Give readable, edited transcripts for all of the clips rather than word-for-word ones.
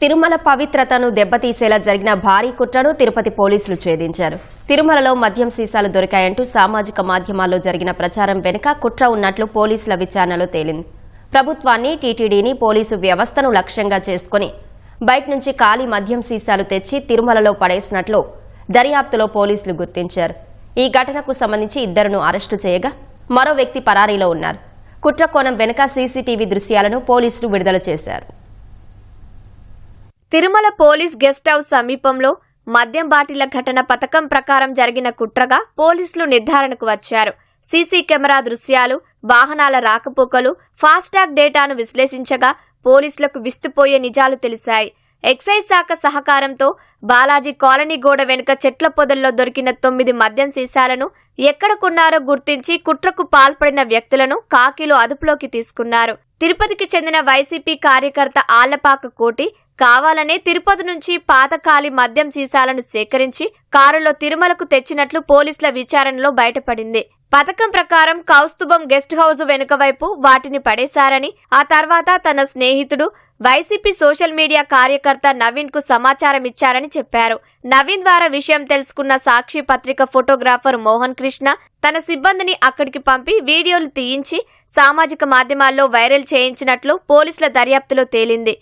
తిరుమల పవిత్రతను దెబ్బతీసేలా జరిగిన భారీ కుట్రను తిరుపతి పోలీసులు ఛేదించారు. తిరుమలలో మద్యం సీసాలు దొరికాయంటూ సామాజిక మాధ్యమాల్లో జరిగిన ప్రచారం వెనుక కుట్ర ఉన్నట్లు పోలీసుల విచారణలో తేలింది. ప్రభుత్వాన్ని, టీటీడీని, పోలీసు వ్యవస్థను లక్ష్యంగా చేసుకుని బయట నుంచి ఖాళీ మద్యం సీసాలు తెచ్చి తిరుమలలో పడేసినట్లు దర్యాప్తులో పోలీసులు గుర్తించారు. ఈ ఘటనకు సంబంధించి 2ను అరెస్టు చేయగా మరో వ్యక్తి పరారీలో ఉన్నారు. కుట్ర కోణం వెనుక సీసీటీవీ దృశ్యాలను పోలీసులు విడుదల చేశారు. తిరుమల పోలీస్ గెస్ట్ హౌస్ సమీపంలో మద్యం బాటిళ్ల ఘటన పథకం ప్రకారం జరిగిన కుట్రగా పోలీసులు నిర్ధారణకు వచ్చారు. సీసీ కెమెరా దృశ్యాలు, వాహనాల రాకపోకలు, ఫాస్టాగ్ డేటాను విశ్లేషించగా పోలీసులకు విస్తుపోయే నిజాలు తెలిశాయి. ఎక్సైజ్ శాఖ సహకారంతో బాలాజీ కాలనీ గోడ వెనుక చెట్ల పొదల్లో దొరికిన 9 మద్యం సీసాలను ఎక్కడ కొన్నారో గుర్తించి కుట్రకు పాల్పడిన వ్యక్తులను కాకిలో అదుపులోకి తీసుకున్నారు. తిరుపతికి చెందిన వైసీపీ కార్యకర్త ఆళ్లపాక కోటి కావాలనే తిరుపతి నుంచి పాత ఖాళీ మద్యం సీసాలను సేకరించి కారులో తిరుమలకు తెచ్చినట్లు పోలీసుల విచారణలో బయటపడింది. పథకం ప్రకారం కౌస్తుభం గెస్ట్ హౌస్ వెనుక వైపు వాటిని పడేశారని, ఆ తర్వాత తన స్నేహితుడు వైసీపీ సోషల్ మీడియా కార్యకర్త నవీన్ కు సమాచారం ఇచ్చారని చెప్పారు. నవీన్ ద్వారా విషయం తెలుసుకున్న సాక్షి పత్రిక ఫోటోగ్రాఫర్ మోహన్ కృష్ణ తన సిబ్బందిని అక్కడికి పంపి వీడియోలు తీయించి సామాజిక మాధ్యమాల్లో వైరల్ చేయించినట్లు పోలీసుల దర్యాప్తులో తేలింది.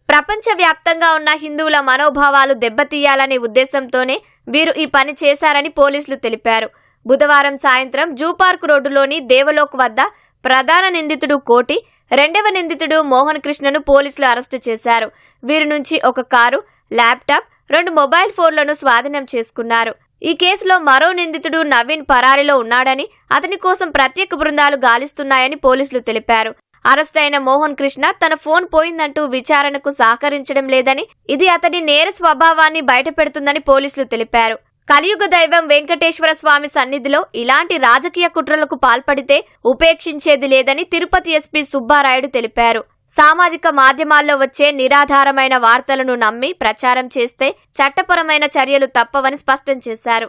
ప్రపంచవ్యాప్తంగా ఉన్న హిందువుల మనోభావాలు దెబ్బతీయాలనే ఉద్దేశంతోనే వీరు ఈ పని చేశారని పోలీసులు తెలిపారు. బుధవారం సాయంత్రం జూపార్క్ రోడ్డులోని దేవలోక్ వద్ద ప్రధాన నిందితుడు కోటి, రెండవ నిందితుడు మోహన్ కృష్ణను పోలీసులు అరెస్టు చేశారు. వీరి నుంచి ఒక కారు, ల్యాప్టాప్, 2 మొబైల్ ఫోన్లను స్వాధీనం చేసుకున్నారు. ఈ కేసులో మరో నిందితుడు నవీన్ పరారీలో ఉన్నాడని, అతని కోసం ప్రత్యేక బృందాలు గాలిస్తున్నాయని పోలీసులు తెలిపారు. అరెస్ట్ అయిన మోహన్ కృష్ణ తన ఫోన్ పోయిందంటూ విచారణకు సహకరించడం లేదని, ఇది అతని నేర స్వభావాన్ని బయటపెడుతుందని పోలీసులు తెలిపారు. కలియుగ దైవం వెంకటేశ్వర స్వామి సన్నిధిలో ఇలాంటి రాజకీయ కుట్రలకు పాల్పడితే ఉపేక్షించేది లేదని తిరుపతి ఎస్పీ సుబ్బారాయుడు తెలిపారు. సామాజిక మాధ్యమాల్లో వచ్చే నిరాధారమైన వార్తలను నమ్మి ప్రచారం చేస్తే చట్టపరమైన చర్యలు తప్పవని స్పష్టం చేశారు.